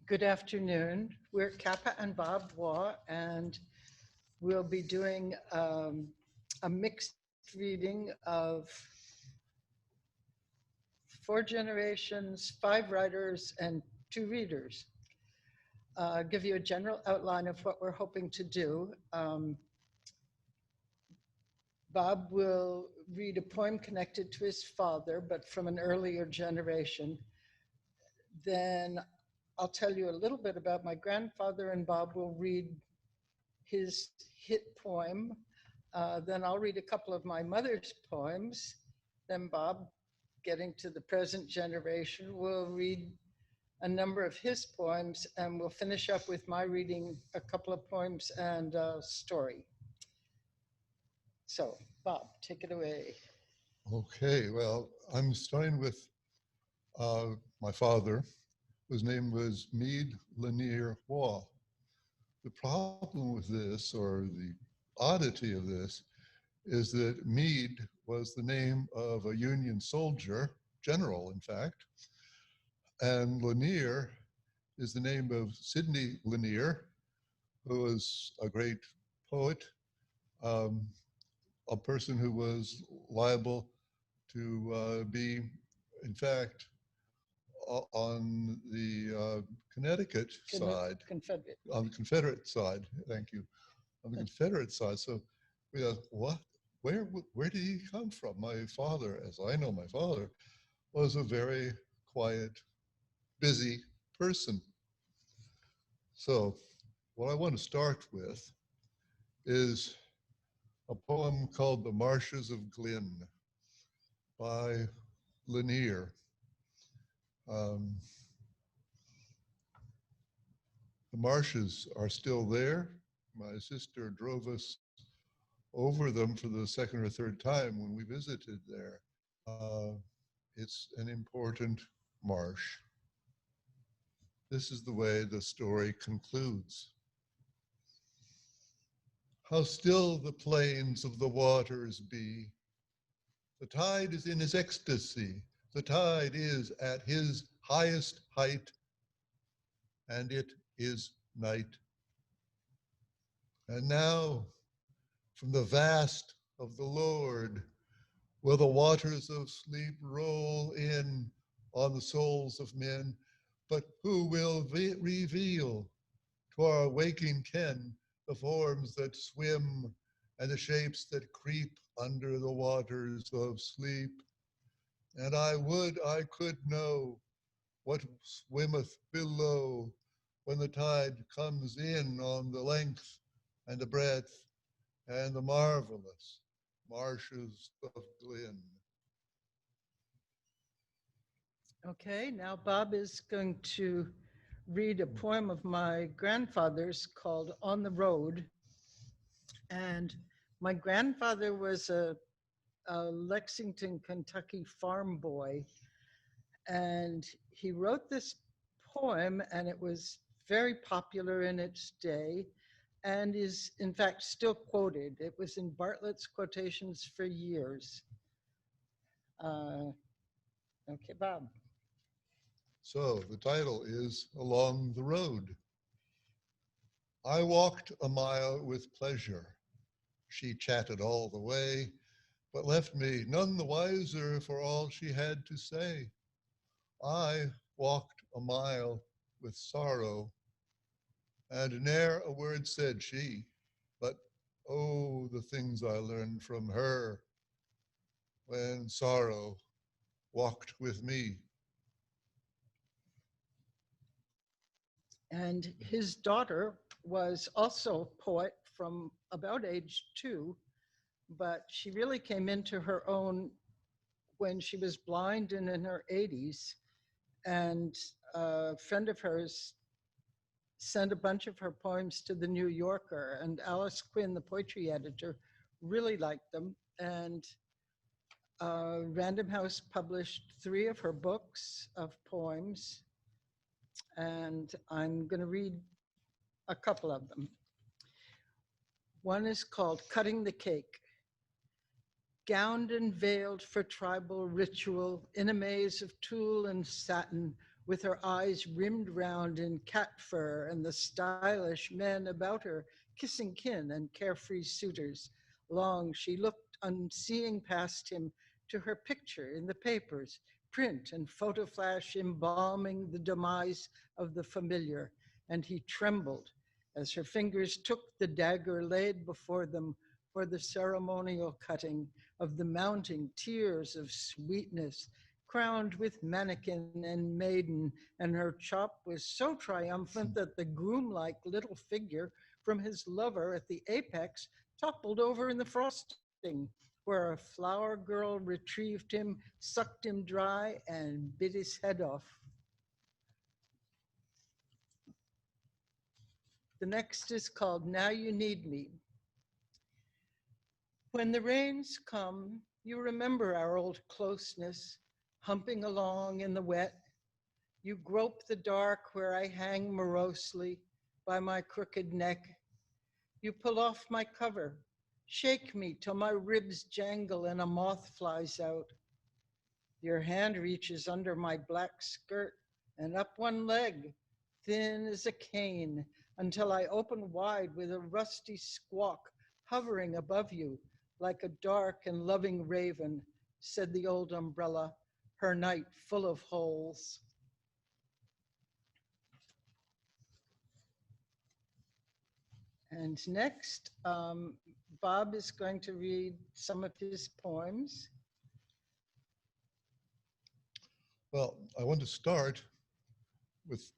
Good afternoon. We're Kappa and Waugh, and we'll be doing a mixed reading of 4 generations, 5 writers, and 2 readers. Give you a general outline of what we're hoping to do. Bob will read a poem connected to his father, but from an earlier generation. Then I'll tell you a little bit about my grandfather, and Bob will read his hit poem. Then I'll read a couple of my mother's poems. Then Bob, getting to the present generation, will read a number of his poems, and we'll finish up with my reading a couple of poems and a story. So, Bob, take it away. Okay, well, I'm starting with my father, whose name was Mead Lanier Waugh. The problem with this, or the oddity of this, is that Mead was the name of a Union soldier, general, in fact, and Lanier is the name of Sidney Lanier, who was a great poet, a person who was liable to be, in fact, on the Connecticut side, Confederate. on the Confederate side, thank you, on the Confederate side. So we asked, what? Where did he come from? My father, as I know my father, was a very quiet, busy person. So what I want to start with is a poem called The Marshes of Glynn by Lanier. The marshes are still there. My sister drove us over them for the second or third time when we visited there. It's an important marsh. This is the way the story concludes. How still the plains of the waters be. The tide is in his ecstasy. The tide is at his highest height, and it is night. And now, from the vast of the Lord, will the waters of sleep roll in on the souls of men, but who will reveal to our waking ken the forms that swim and the shapes that creep under the waters of sleep? And I would I could know what swimmeth below when the tide comes in on the length and the breadth and the marvelous marshes of Glynn. Okay, now Bob is going to read a poem of my grandfather's called On the Road. And my grandfather was a Lexington, Kentucky farm boy. And he wrote this poem, and it was very popular in its day and is, in fact, still quoted. It was in Bartlett's quotations for years. Okay, Bob. So the title is Along the Road. I walked a mile with pleasure. She chatted all the way, but left me none the wiser for all she had to say. I walked a mile with sorrow, and ne'er a word said she, but oh, the things I learned from her when sorrow walked with me. And his daughter was also a poet from about age 2, but she really came into her own when she was blind and in her 80s. And a friend of hers sent a bunch of her poems to the New Yorker, and Alice Quinn, the poetry editor, really liked them. And Random House published 3 of her books of poems, and I'm going to read a couple of them. One is called Cutting the Cake. Gowned and veiled for tribal ritual, in a maze of tulle and satin, with her eyes rimmed round in cat fur and the stylish men about her kissing kin and carefree suitors. Long she looked unseeing past him to her picture in the papers, print and photo flash embalming the demise of the familiar, and he trembled as her fingers took the dagger laid before them for the ceremonial cutting of the mounting tears of sweetness, crowned with mannequin and maiden, and her chop was so triumphant that the groom-like little figure from his lover at the apex toppled over in the frosting, where a flower girl retrieved him, sucked him dry, and bit his head off. The next is called Now You Need Me. When the rains come, you remember our old closeness, humping along in the wet. You grope the dark where I hang morosely by my crooked neck. You pull off my cover, shake me till my ribs jangle and a moth flies out. Your hand reaches under my black skirt and up one leg, thin as a cane, until I open wide with a rusty squawk hovering above you like a dark and loving raven, said the old umbrella, her night full of holes. And next, Bob is going to read some of his poems. Well, I want to start with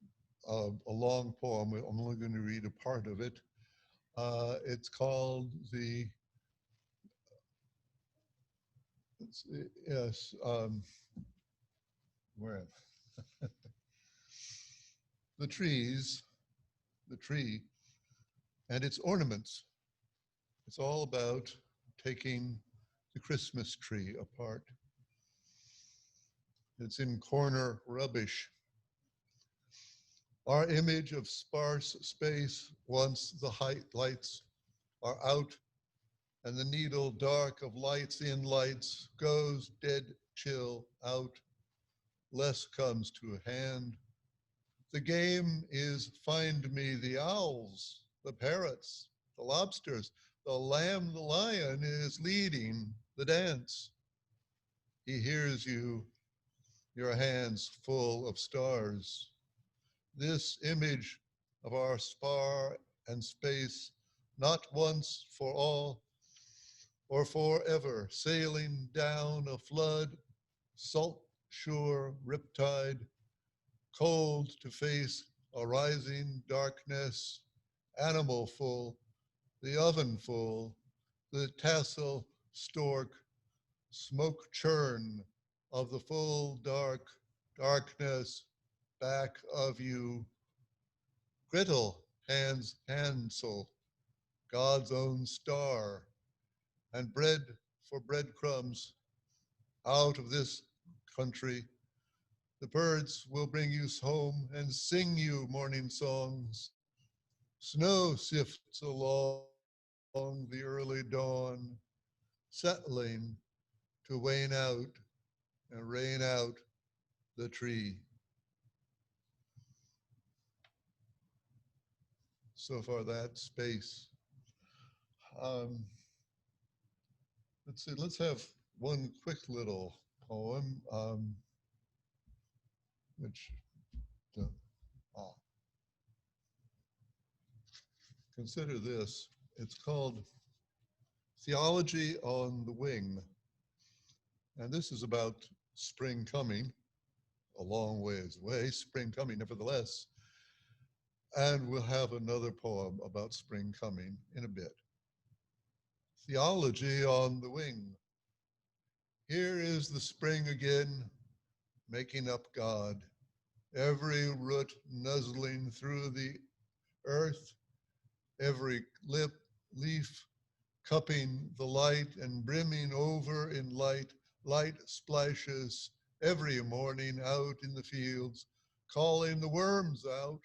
a long poem. I'm only going to read a part of it. It's called yes, where? The trees, the tree, and its ornaments. It's all about taking the Christmas tree apart. It's in corner rubbish. Our image of sparse space once the lights are out and the needle dark of lights in lights goes dead chill out. Less comes to hand. The game is find me the owls, the parrots, the lobsters, the lamb, the lion is leading the dance. He hears you, your hands full of stars. This image of our spar and space, not once for all or forever, sailing down a flood, salt sure riptide, cold to face a rising darkness, animal full, the oven full, the tassel stork, smoke churn of the full darkness back of you. Gretel hands Hansel, God's own star, and bread for breadcrumbs out of this country. The birds will bring you home and sing you morning songs. Snow sifts along the early dawn, settling to wane out and rain out the tree. So far, that space. Let's see, let's have one quick little poem, which, consider this. It's called Theology on the Wing. And this is about spring coming, a long ways away, spring coming nevertheless. And we'll have another poem about spring coming in a bit. Theology on the Wing. Here is the spring again, making up God, every root nuzzling through the earth, every leaf cupping the light and brimming over in light. Light splashes every morning out in the fields, calling the worms out,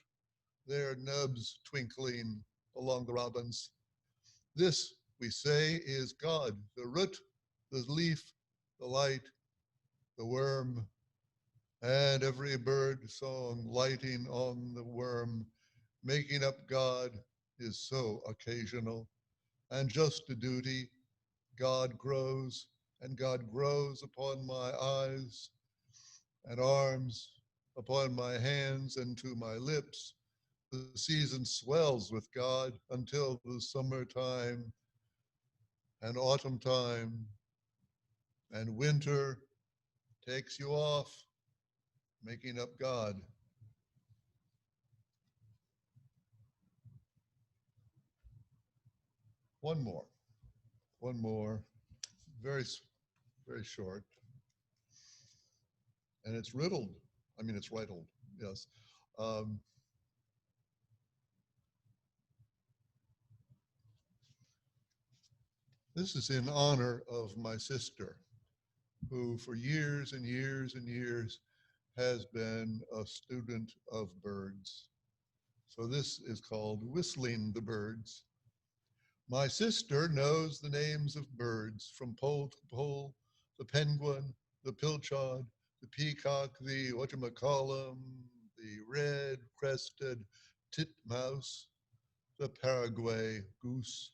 their nubs twinkling along the robins. This, we say, is God, the root, the leaf, the light, the worm, and every bird song lighting on the worm, making up God is so occasional, and just a duty. God grows, and God grows upon my eyes and arms, upon my hands and to my lips. The season swells with God until the summertime and autumn time and winter takes you off, making up God. One more, one more, very, very short. And it's riddled. I mean, it's riddled, yes. Um, this is in honor of my sister, who for years and years and years has been a student of birds. So this is called Whistling the Birds. My sister knows the names of birds from pole to pole, the penguin, the pilchard, the peacock, the whatchamacallum, the red-crested titmouse, the Paraguay goose.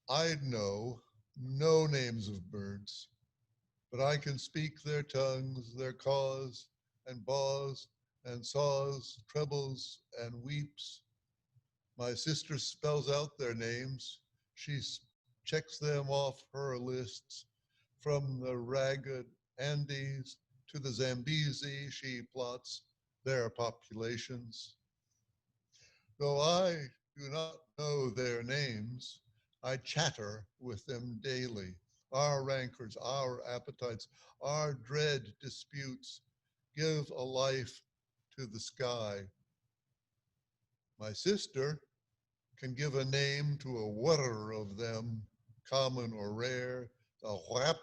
I know no names of birds, but I can speak their tongues, their caws and baws and saws, trebles and weeps. My sister spells out their names. She checks them off her lists. From the ragged Andes to the Zambezi, she plots their populations. Though I do not know their names, I chatter with them daily. Our rancors, our appetites, our dread disputes give a life to the sky. My sister can give a name to a whir of them, common or rare, the whap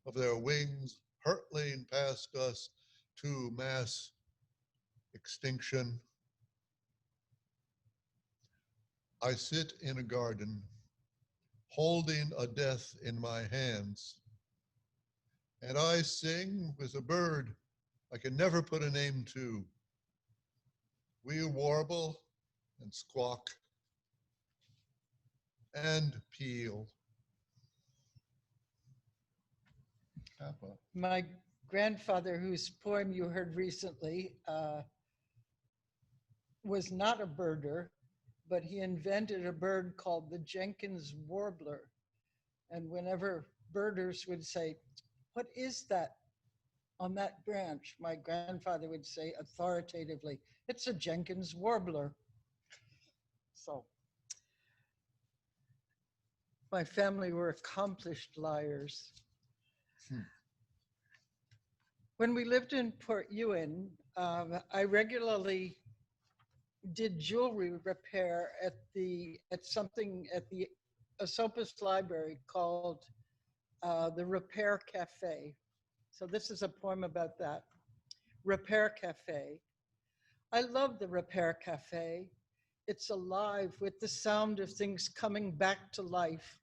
of their wings hurtling past us to mass extinction. I sit in a garden, holding a death in my hands, and I sing with a bird I can never put a name to. We warble and squawk and peel. Kappa. My grandfather, whose poem you heard recently, was not a birder, but he invented a bird called the Jenkins warbler. And whenever birders would say, "What is that on that branch?" my grandfather would say authoritatively, "It's a Jenkins warbler." So my family were accomplished liars. When we lived in Port Ewan, I regularly did jewelry repair at the Esopus Library called the Repair Cafe. So this is a poem about that. Repair Cafe. I love the Repair Cafe. It's alive with the sound of things coming back to life,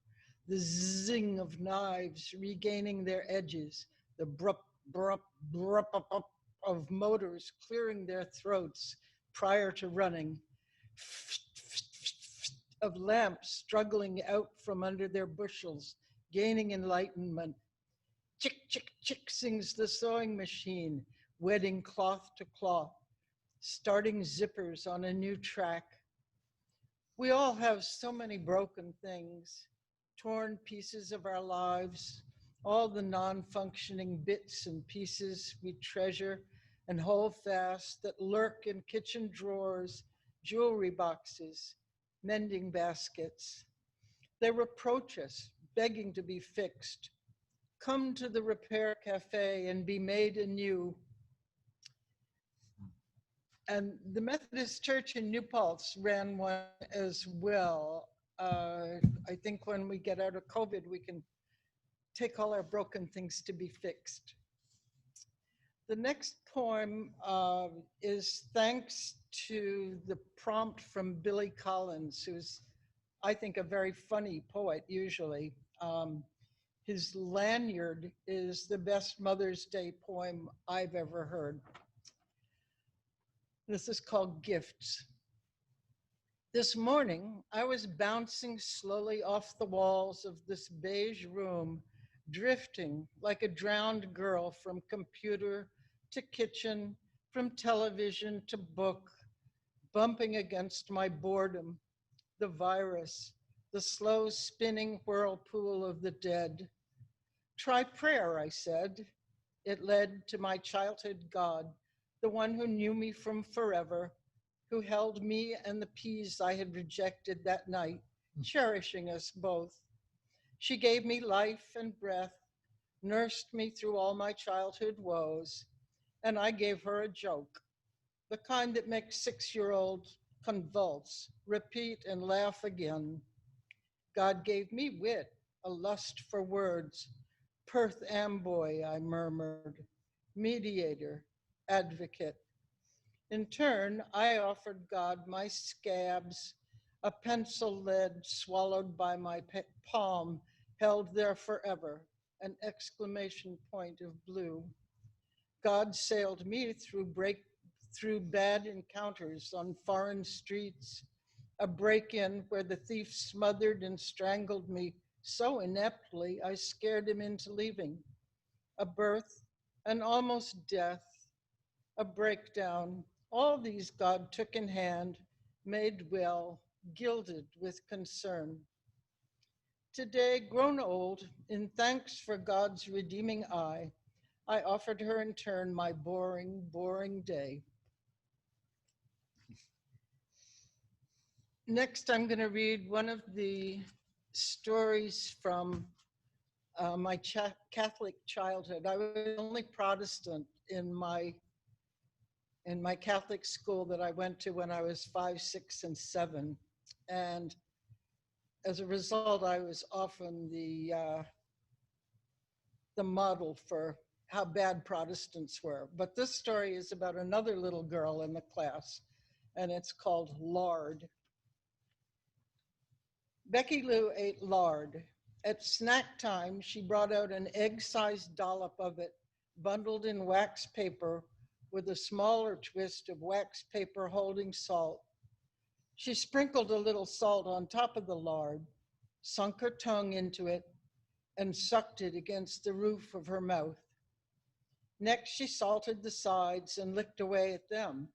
the zing of knives regaining their edges, the brup, brup, brup, up of motors clearing their throats prior to running, of lamps struggling out from under their bushels, gaining enlightenment. Chick, chick, chick sings the sewing machine, wetting cloth to cloth, starting zippers on a new track. We all have so many broken things, torn pieces of our lives, all the non-functioning bits and pieces we treasure and hold fast that lurk in kitchen drawers, jewelry boxes, mending baskets. They reproach us, begging to be fixed. Come to the Repair Cafe and be made anew. And the Methodist Church in New Paltz ran one as well. I think when we get out of COVID, we can take all our broken things to be fixed. The next poem is thanks to the prompt from Billy Collins, who's, I think, a very funny poet usually. His lanyard is the best Mother's Day poem I've ever heard. This is called Gifts. This morning, I was bouncing slowly off the walls of this beige room, drifting like a drowned girl from computer to kitchen, from television to book, bumping against my boredom, the virus, the slow spinning whirlpool of the dead. Try prayer, I said. It led to my childhood God, the one who knew me from forever, who held me and the peas I had rejected that night, cherishing us both. She gave me life and breath, nursed me through all my childhood woes, and I gave her a joke, the kind that makes 6-year-olds convulse, repeat, and laugh again. God gave me wit, a lust for words. Perth Amboy, I murmured, mediator, advocate. In turn, I offered God my scabs, a pencil lead swallowed by my palm, held there forever, an exclamation point of blue. God sailed me through bad encounters on foreign streets, a break-in where the thief smothered and strangled me so ineptly I scared him into leaving, a birth, an almost death, a breakdown. All these God took in hand, made well, gilded with concern. Today, grown old, in thanks for God's redeeming eye, I offered her in turn my boring, boring day. Next, I'm going to read one of the stories from my Catholic childhood. I was the only Protestant in my Catholic school that I went to when I was 5, 6, and 7. And as a result, I was often the model for how bad Protestants were. But this story is about another little girl in the class, and it's called Lard. Becky Lou ate lard. At snack time, she brought out an egg-sized dollop of it, bundled in wax paper with a smaller twist of wax paper holding salt. She sprinkled a little salt on top of the lard, sunk her tongue into it, and sucked it against the roof of her mouth. Next, she salted the sides and licked away at them.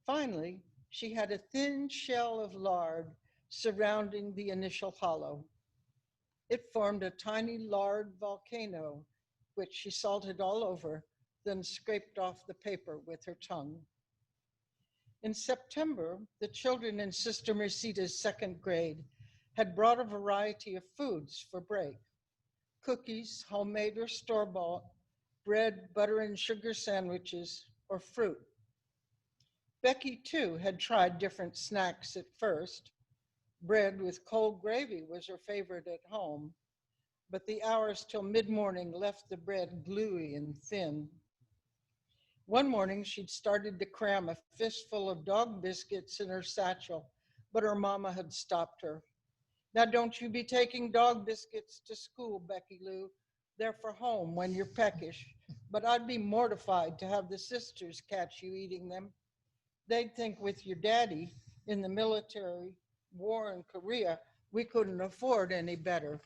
Finally, she had a thin shell of lard surrounding the initial hollow. It formed a tiny lard volcano, which she salted all over, then scraped off the paper with her tongue. In September, the children in Sister Merceda's second grade had brought a variety of foods for break: cookies, homemade or store-bought, bread, butter, and sugar sandwiches, or fruit. Becky, too, had tried different snacks at first. Bread with cold gravy was her favorite at home, but the hours till mid-morning left the bread gluey and thin. One morning, she'd started to cram a fistful of dog biscuits in her satchel, but her mama had stopped her. Now, don't you be taking dog biscuits to school, Becky Lou. They're for home when you're peckish, but I'd be mortified to have the sisters catch you eating them. They'd think with your daddy in the military, war in Korea, we couldn't afford any better.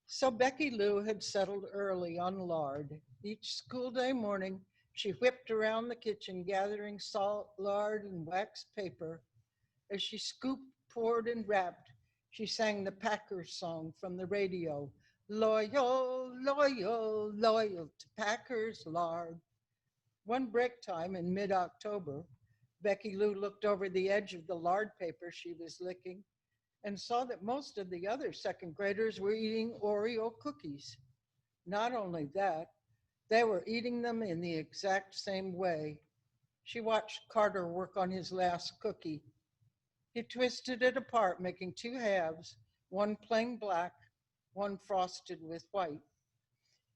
So Becky Lou had settled early on lard. Each school day morning, she whipped around the kitchen, gathering salt, lard, and wax paper. As she scooped, poured, and wrapped, she sang the Packers song from the radio. Loyal, loyal, loyal to Packers lard. One break time in mid-October, Becky Lou looked over the edge of the lard paper she was licking and saw that most of the other second graders were eating Oreo cookies. Not only that, they were eating them in the exact same way. She watched Carter work on his last cookie. He twisted it apart, making 2 halves, one plain black, one frosted with white.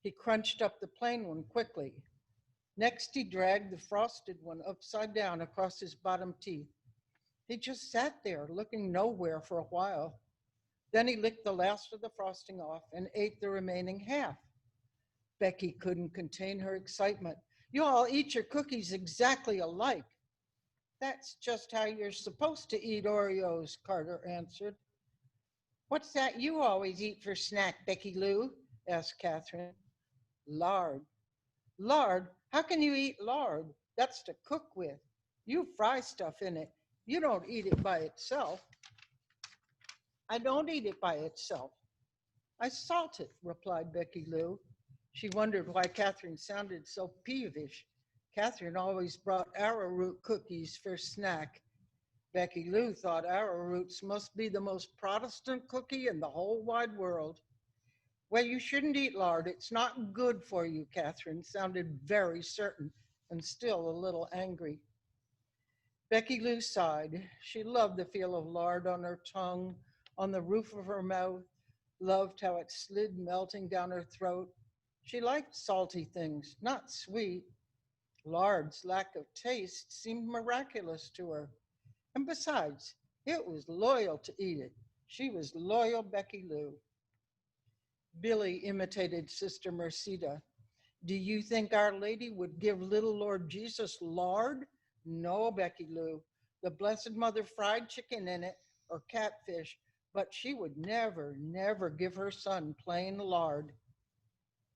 He crunched up the plain one quickly. Next, he dragged the frosted one upside down across his bottom teeth. He just sat there, looking nowhere for a while. Then he licked the last of the frosting off and ate the remaining half. Becky couldn't contain her excitement. You all eat your cookies exactly alike. That's just how you're supposed to eat Oreos, Carter answered. What's that you always eat for snack, Becky Lou? Asked Catherine. Lard. Lard? How can you eat lard? That's to cook with. You fry stuff in it. You don't eat it by itself. I don't eat it by itself. I salt it, replied Becky Lou. She wondered why Catherine sounded so peevish. Catherine always brought arrowroot cookies for snack. Becky Lou thought arrowroots must be the most Protestant cookie in the whole wide world. Well, you shouldn't eat lard. It's not good for you, Catherine sounded very certain and still a little angry. Becky Lou sighed. She loved the feel of lard on her tongue, on the roof of her mouth, loved how it slid melting down her throat. She liked salty things, not sweet. Lard's lack of taste seemed miraculous to her. And besides, it was loyal to eat it. She was loyal Becky Lou. Billy imitated Sister Mercida. Do you think Our Lady would give little Lord Jesus lard? No, Becky Lou. The Blessed Mother fried chicken in it or catfish, but she would never, never give her son plain lard.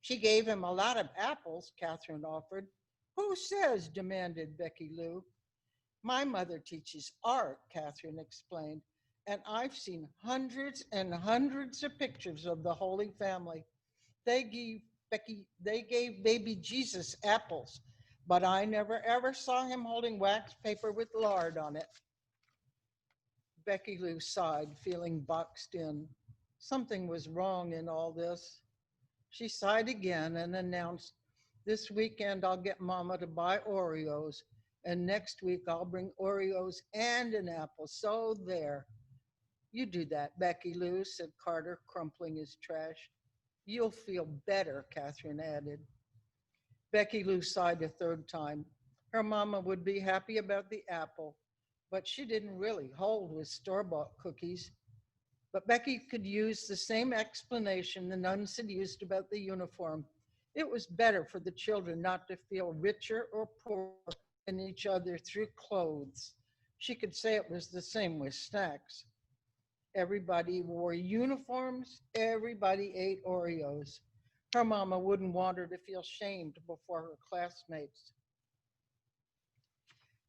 She gave him a lot of apples, Catherine offered. Who says? Demanded Becky Lou. My mother teaches art, Catherine explained, and I've seen hundreds and hundreds of pictures of the Holy Family. They gave baby Jesus apples, but I never ever saw him holding wax paper with lard on it. Becky Lou sighed, feeling boxed in. Something was wrong in all this. She sighed again and announced, this weekend I'll get Mama to buy Oreos, and next week I'll bring Oreos and an apple. So there. You do that, Becky Lou, said Carter, crumpling his trash. You'll feel better, Catherine added. Becky Lou sighed a third time. Her mama would be happy about the apple, but she didn't really hold with store-bought cookies. But Becky could use the same explanation the nuns had used about the uniform. It was better for the children not to feel richer or poorer than each other through clothes. She could say it was the same with snacks. Everybody wore uniforms, everybody ate Oreos. Her mama wouldn't want her to feel shamed before her classmates.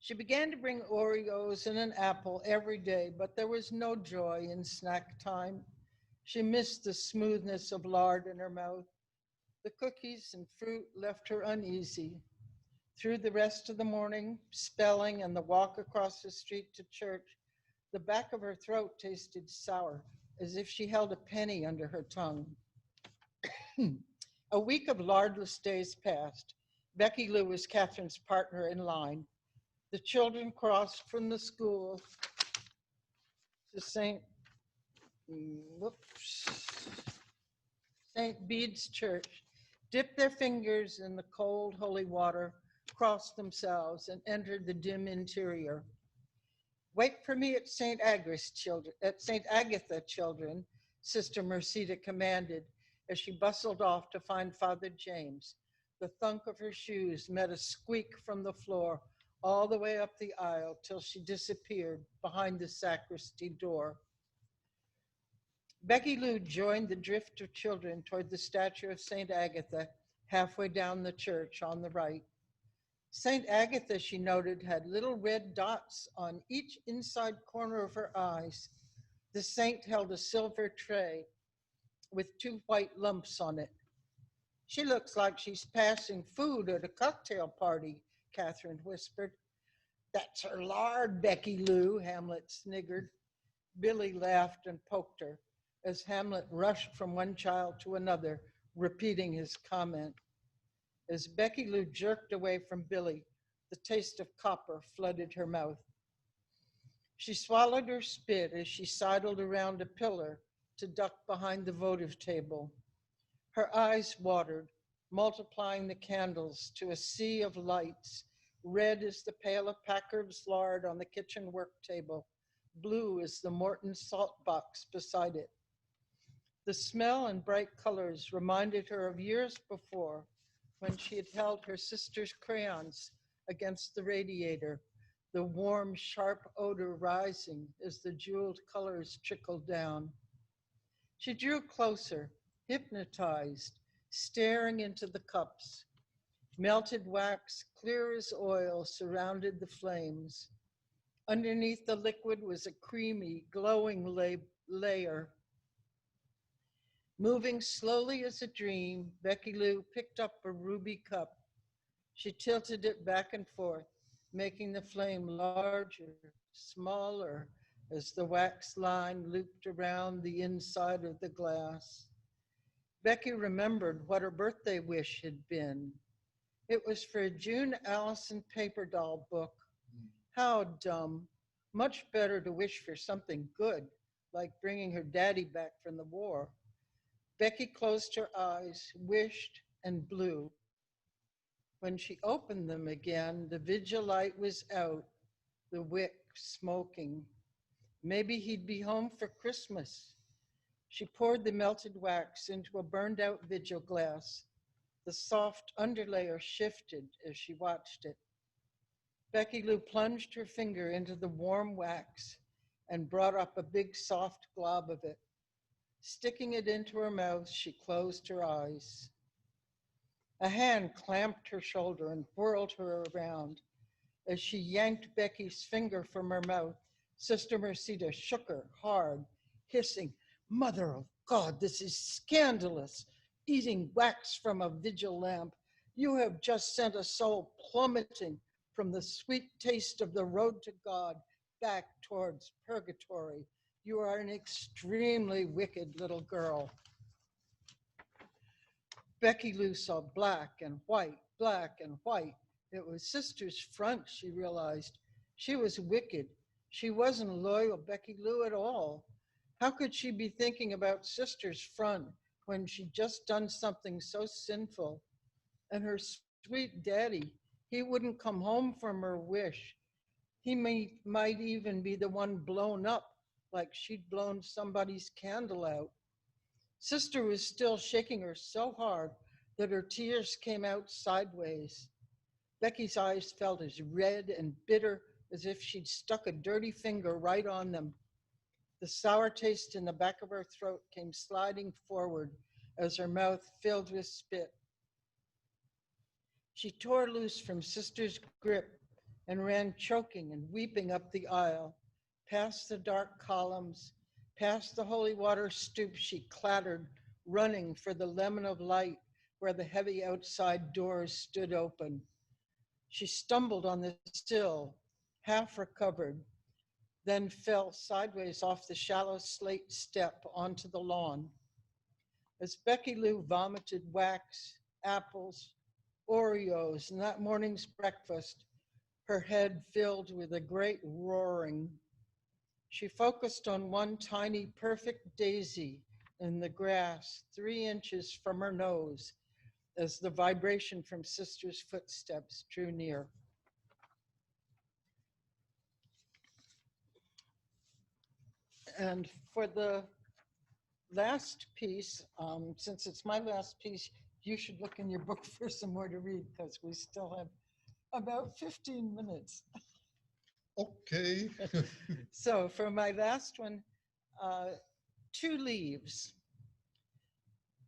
She began to bring Oreos and an apple every day, but there was no joy in snack time. She missed the smoothness of lard in her mouth. The cookies and fruit left her uneasy. Through the rest of the morning, spelling and the walk across the street to church, the back of her throat tasted sour, as if she held a penny under her tongue. A week of lardless days passed. Becky Lou was Catherine's partner in line. The children crossed from the school to St. Bede's Church, dipped their fingers in the cold, holy water, crossed themselves, and entered the dim interior. Wait for me at St. Agatha, children, Sister Mercida commanded as she bustled off to find Father James. The thunk of her shoes met a squeak from the floor all the way up the aisle till she disappeared behind the sacristy door. Becky Lou joined the drift of children toward the statue of St. Agatha halfway down the church on the right. St. Agatha, she noted, had little red dots on each inside corner of her eyes. The saint held a silver tray with 2 white lumps on it. She looks like she's passing food at a cocktail party, Catherine whispered. That's her lard, Becky Lou, Hamlet sniggered. Billy laughed and poked her as Hamlet rushed from one child to another, repeating his comment. As Becky Lou jerked away from Billy, the taste of copper flooded her mouth. She swallowed her spit as she sidled around a pillar to duck behind the votive table. Her eyes watered, multiplying the candles to a sea of lights, red as the pail of Packard's lard on the kitchen work table, blue as the Morton salt box beside it. The smell and bright colors reminded her of years before when she had held her sister's crayons against the radiator, the warm, sharp odor rising as the jeweled colors trickled down. She drew closer, hypnotized, staring into the cups. Melted wax, clear as oil, surrounded the flames. Underneath the liquid was a creamy, glowing layer. Moving slowly as a dream, Becky Lou picked up a ruby cup. She tilted it back and forth, making the flame larger, smaller, as the wax line looped around the inside of the glass. Becky remembered what her birthday wish had been. It was for a June Allison paper doll book. How dumb. Much better to wish for something good, like bringing her daddy back from the war. Becky closed her eyes, wished, and blew. When she opened them again, the vigil light was out, the wick smoking. Maybe he'd be home for Christmas. She poured the melted wax into a burned out vigil glass. The soft underlayer shifted as she watched it. Becky Lou plunged her finger into the warm wax and brought up a big soft glob of it. Sticking it into her mouth, she closed her eyes. A hand clamped her shoulder and whirled her around. As she yanked Becky's finger from her mouth, Sister Merceda shook her hard, hissing, "Mother of God, this is scandalous. Eating wax from a vigil lamp. You have just sent a soul plummeting from the sweet taste of the road to God back towards purgatory. You are an extremely wicked little girl." Becky Lou saw black and white, black and white. It was Sister's front, she realized. She was wicked. She wasn't loyal Becky Lou at all. How could she be thinking about Sister's front when she'd just done something so sinful? And her sweet daddy, he wouldn't come home from her wish. He might even be the one blown up, like she'd blown somebody's candle out. Sister was still shaking her so hard that her tears came out sideways. Becky's eyes felt as red and bitter as if she'd stuck a dirty finger right on them. The sour taste in the back of her throat came sliding forward as her mouth filled with spit. She tore loose from Sister's grip and ran choking and weeping up the aisle. Past the dark columns, past the holy water stoop, she clattered, running for the lemon of light where the heavy outside doors stood open. She stumbled on the sill, half recovered, then fell sideways off the shallow slate step onto the lawn. As Becky Lou vomited wax, apples, Oreos, and that morning's breakfast, her head filled with a great roaring. She focused on one tiny perfect daisy in the grass 3 inches from her nose as the vibration from Sister's footsteps drew near. And for the last piece, since it's my last piece, you should look in your book for some more to read because we still have about 15 minutes. Okay. So for my last one, 2 leaves.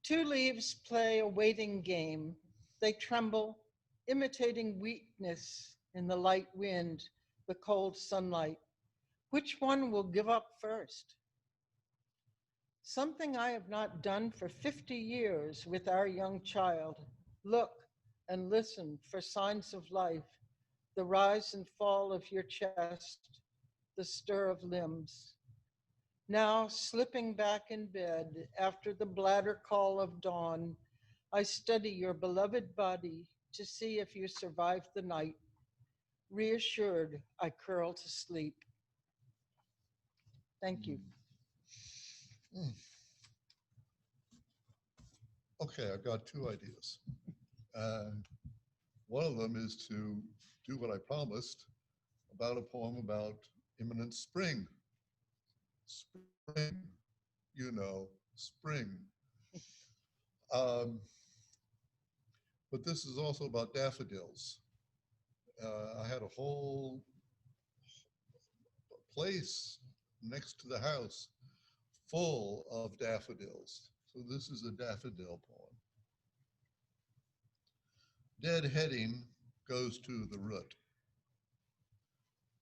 2 leaves play a waiting game. They tremble, imitating weakness in the light wind, the cold sunlight. Which one will give up first? Something I have not done for 50 years with our young child. Look and listen for signs of life, the rise and fall of your chest, the stir of limbs. Now, slipping back in bed after the bladder call of dawn, I study your beloved body to see if you survived the night. Reassured, I curl to sleep. Thank you. Okay, I've got 2 ideas. One of them is to do what I promised about a poem about imminent spring. Spring, you know, spring. Um, but this is also about daffodils. I had a whole place next to the house full of daffodils. So this is a daffodil poem. Deadheading goes to the root.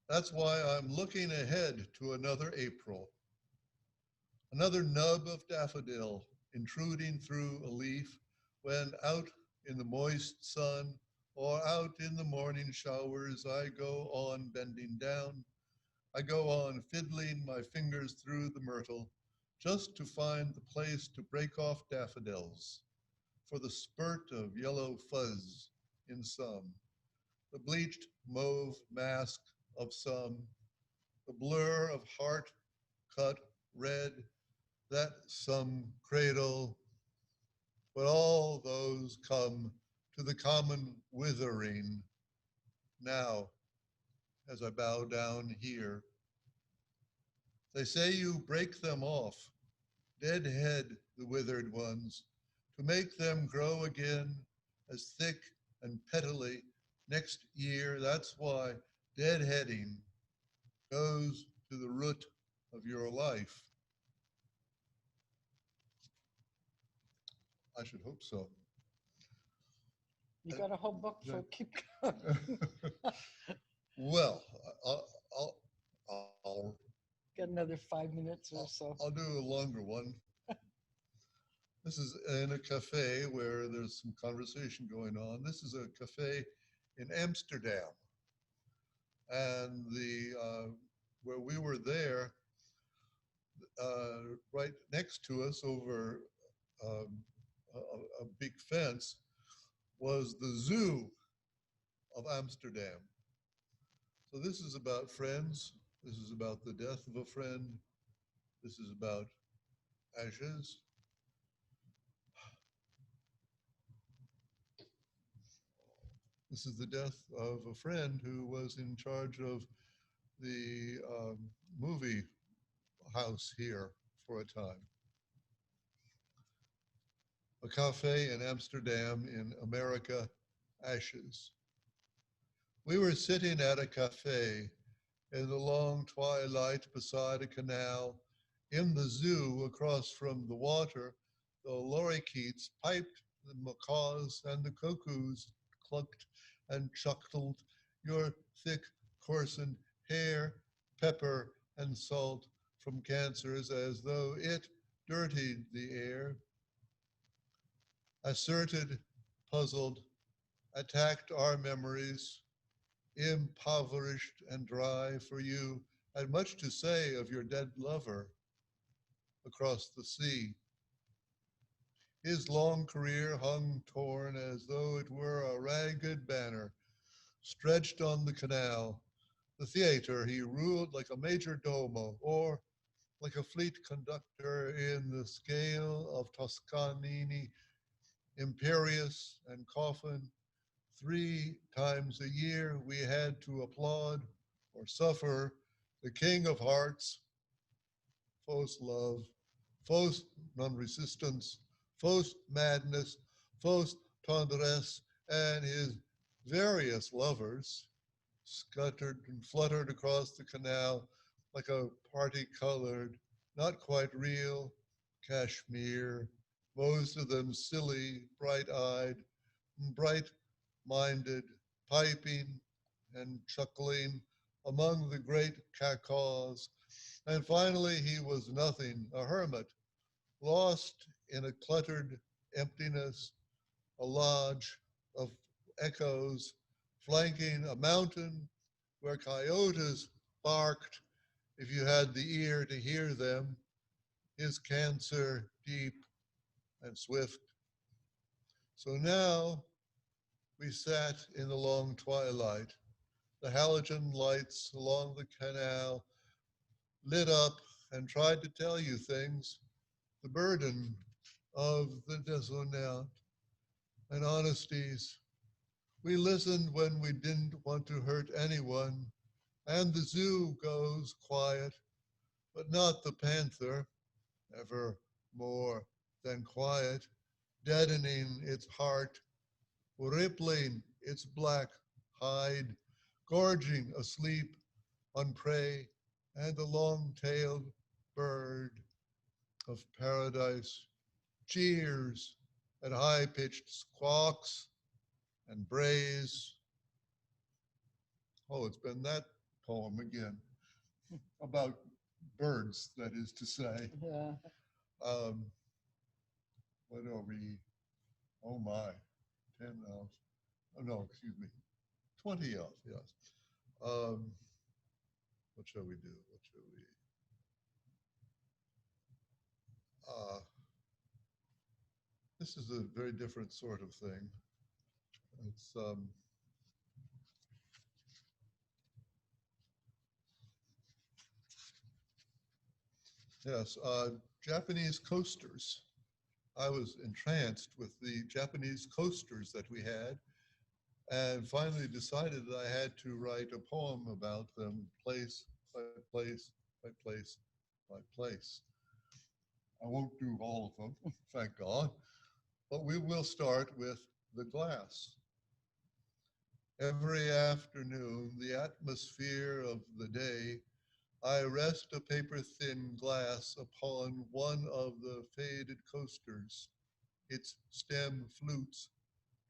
That's why I'm looking ahead to another April, another nub of daffodil intruding through a leaf when out in the moist sun or out in the morning showers I go on bending down. I go on fiddling my fingers through the myrtle just to find the place to break off daffodils for the spurt of yellow fuzz in some, the bleached mauve mask of some, the blur of heart cut red that some cradle, but all those come to the common withering now as I bow down here. They say you break them off, deadhead the withered ones, to make them grow again as thick and petally next year. That's why deadheading goes to the root of your life. I should hope so. You got a whole book full. Keep going. Well, I'll Got another 5 minutes or so. I'll do a longer one. This is in a cafe where there's some conversation going on. This is a cafe in Amsterdam, and where we were there, right next to us over a big fence was the zoo of Amsterdam. So this is about friends. This is about the death of a friend. This is about ashes. This is the death of a friend who was in charge of the movie house here for a time. A cafe in Amsterdam in America, ashes. We were sitting at a cafe in the long twilight beside a canal in the zoo across from the water. The lorikeets piped, the macaws and the cuckoos clucked and chuckled. Your thick, coarsened hair, pepper and salt from cancers as though it dirtied the air. Asserted, puzzled, attacked our memories, impoverished and dry, for you had much to say of your dead lover across the sea. His long career hung torn as though it were a ragged banner stretched on the canal. The theater he ruled like a major domo, or like a fleet conductor in the scale of Toscanini, imperious and coffin. 3 times a year we had to applaud or suffer the King of Hearts, fausse love, fausse non-resistance, fausse madness, fausse tendresse, and his various lovers scuttered and fluttered across the canal like a party-colored, not quite real, cashmere, most of them silly, bright-eyed, bright-minded, piping and chuckling among the great cacaws. And finally he was nothing, a hermit, lost in a cluttered emptiness, a lodge of echoes, flanking a mountain where coyotes barked if you had the ear to hear them, his cancer deep and swift. So now we sat in the long twilight, the halogen lights along the canal lit up and tried to tell you things, the burden of the dissonant and honesties. We listened when we didn't want to hurt anyone, and the zoo goes quiet, but not the panther, ever more than quiet, deadening its heart, rippling its black hide, gorging asleep on prey, and the long-tailed bird of paradise cheers at high-pitched squawks and brays. Oh, it's been that poem again about birds, that is to say. Yeah. Um, what are we? Oh my, 10 elves. Oh no, excuse me, 20 elves, yes. Um, what shall we do? What shall we? This is a very different sort of thing. It's yes, Japanese coasters. I was entranced with the Japanese coasters that we had, and finally decided that I had to write a poem about them, place by place by place by place. I won't do all of them, thank God, but we will start with the glass. Every afternoon, the atmosphere of the day, I rest a paper-thin glass upon one of the faded coasters, its stem flutes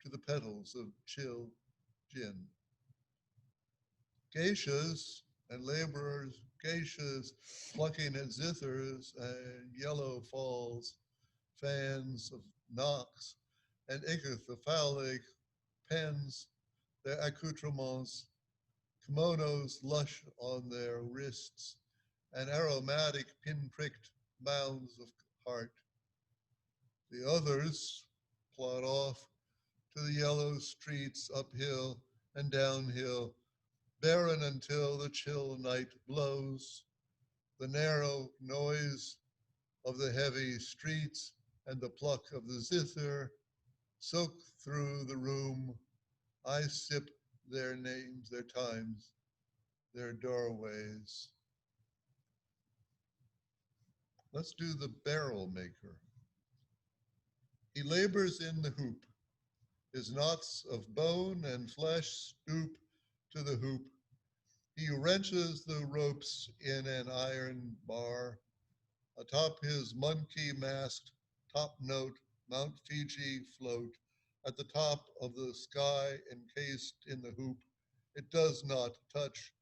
to the petals of chill gin. Geishas and laborers, geishas plucking at zithers and yellow falls, fans of knocks, and ichthyophallic pens, their accoutrements, kimonos lush on their wrists, and aromatic pin-pricked mounds of heart. The others plod off to the yellow streets uphill and downhill, barren until the chill night blows. The narrow noise of the heavy streets and the pluck of the zither soak through the room. I sip their names, their times, their doorways. Let's do the barrel maker. He labors in the hoop. His knots of bone and flesh stoop to the hoop. He wrenches the ropes in an iron bar. Atop his monkey-masked top note, Mount Fiji float. At the top of the sky encased in the hoop, it does not touch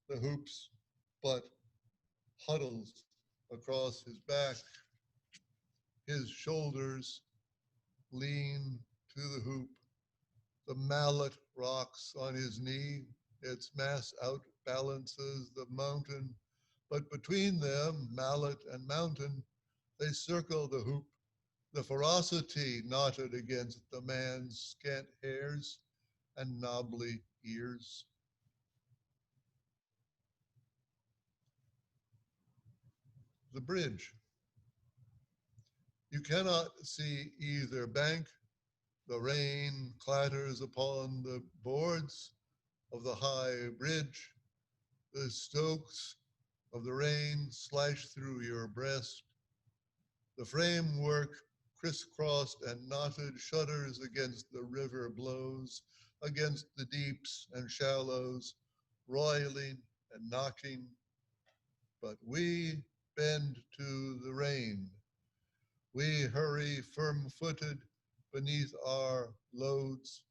the hoops, but huddles across his back. His shoulders lean to the hoop. The mallet rocks on his knee. Its mass outbalances the mountain. But between them, mallet and mountain, they circle the hoop. The ferocity knotted against the man's scant hairs and knobbly ears. The bridge. You cannot see either bank. The rain clatters upon the boards of the high bridge. The strokes of the rain slash through your breast. The framework, crisscrossed and knotted, shudders against the river blows, against the deeps and shallows, roiling and knocking. But we bend to the rain. We hurry firm-footed beneath our loads,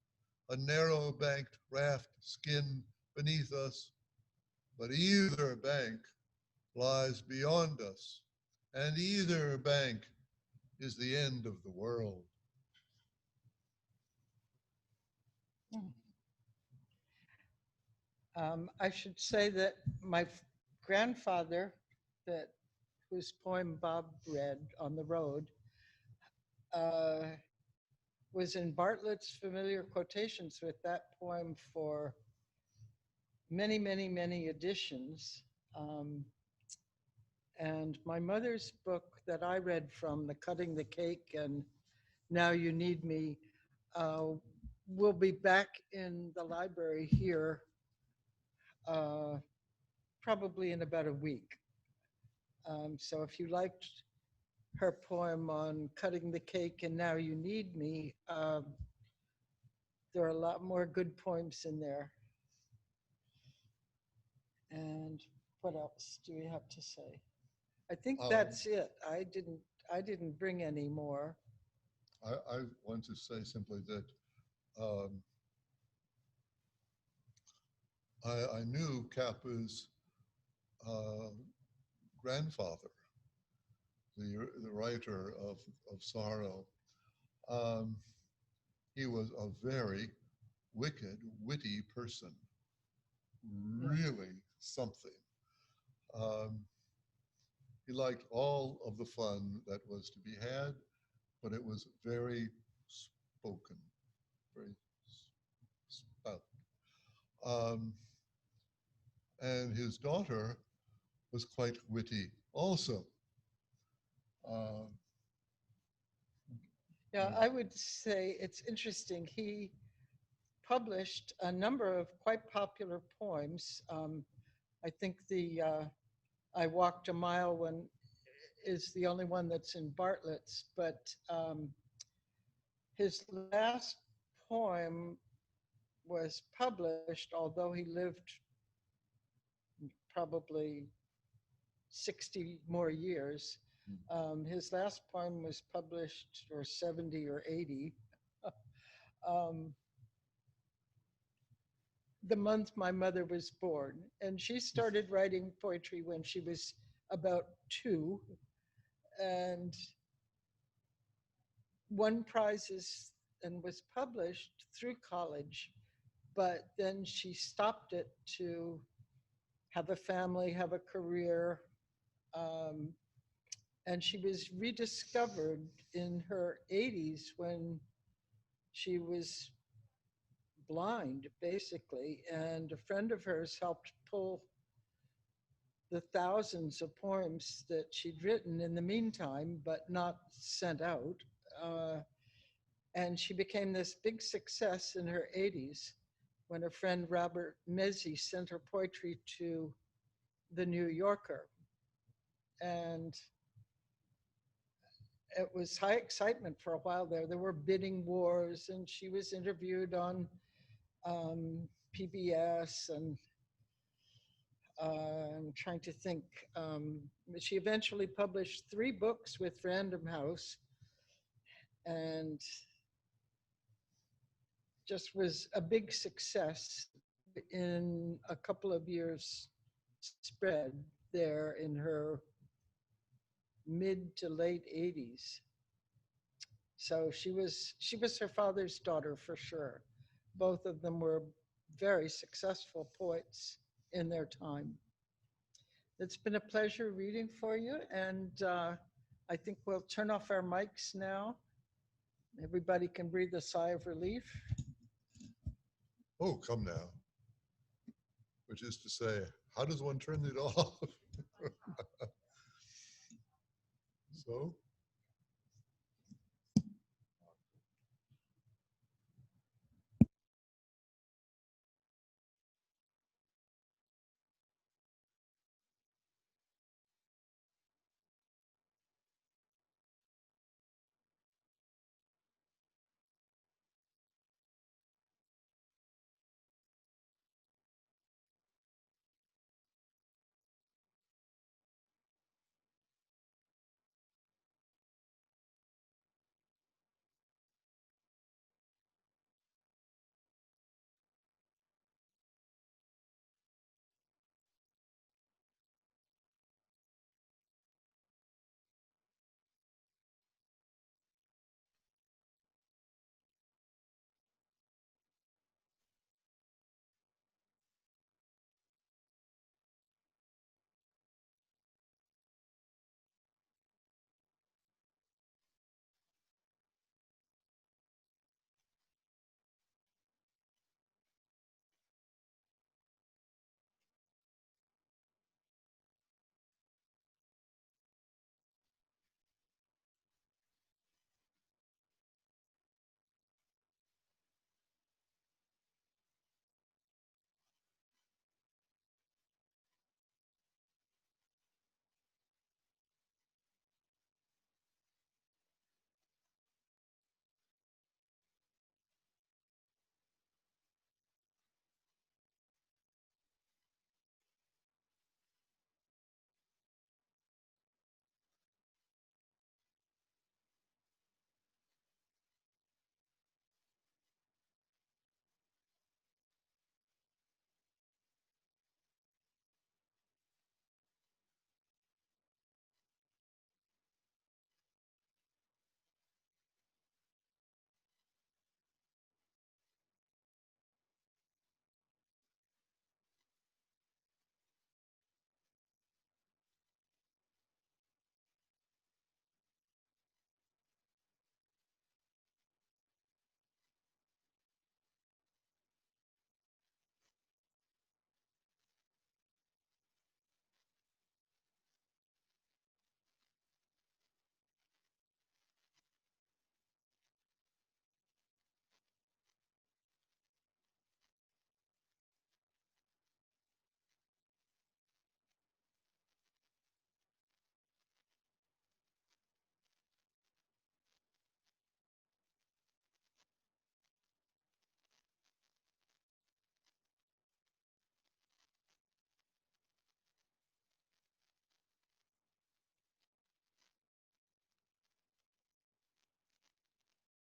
a narrow-banked raft skin beneath us, but either bank lies beyond us, and either bank is the end of the world. I should say that my grandfather, that whose poem Bob read on the road, uh, was in Bartlett's familiar quotations with that poem for many, many, many editions. And my mother's book that I read from, The Cutting the Cake and Now You Need Me, will be back in the library here probably in about a week. So if you liked her poem on cutting the cake and now you need me. There are a lot more good poems in there. And what else do we have to say? I think Um, that's it. I didn't bring any more. I want to say simply that um, I knew Kappa's uh, grandfather, the writer of Sorrow. Um, he was a very wicked, witty person, Yeah. really something. Um, he liked all of the fun that was to be had, but it was very spoken, very spout. Um, and his daughter was quite witty also. Uh, Yeah, I would say it's interesting. He published a number of quite popular poems. I think the I Walked a Mile one is the only one that's in Bartlett's, but his last poem was published, although he lived probably 60 more years. His last poem was published, or 70 or 80, um, the month my mother was born. And she started writing poetry when she was about 2. And won prizes and was published through college. But then she stopped it to have a family, have a career. Um, and she was rediscovered in her 80s when she was blind, basically. And a friend of hers helped pull the thousands of poems that she'd written in the meantime, but not sent out. Uh, and she became this big success in her 80s when her friend Robert Mezzi sent her poetry to the New Yorker. And it was high excitement for a while there. There were bidding wars, and she was interviewed on PBS. And I'm trying to think. She eventually published 3 books with Random House, and just was a big success in a couple of years spread there in her mid to late 80s. So she was her father's daughter for sure. Both of them were very successful poets in their time. It's been a pleasure reading for you, and I think we'll turn off our mics now. Everybody can breathe a sigh of relief. oh, come now. Which is to say, how does one turn it off? So.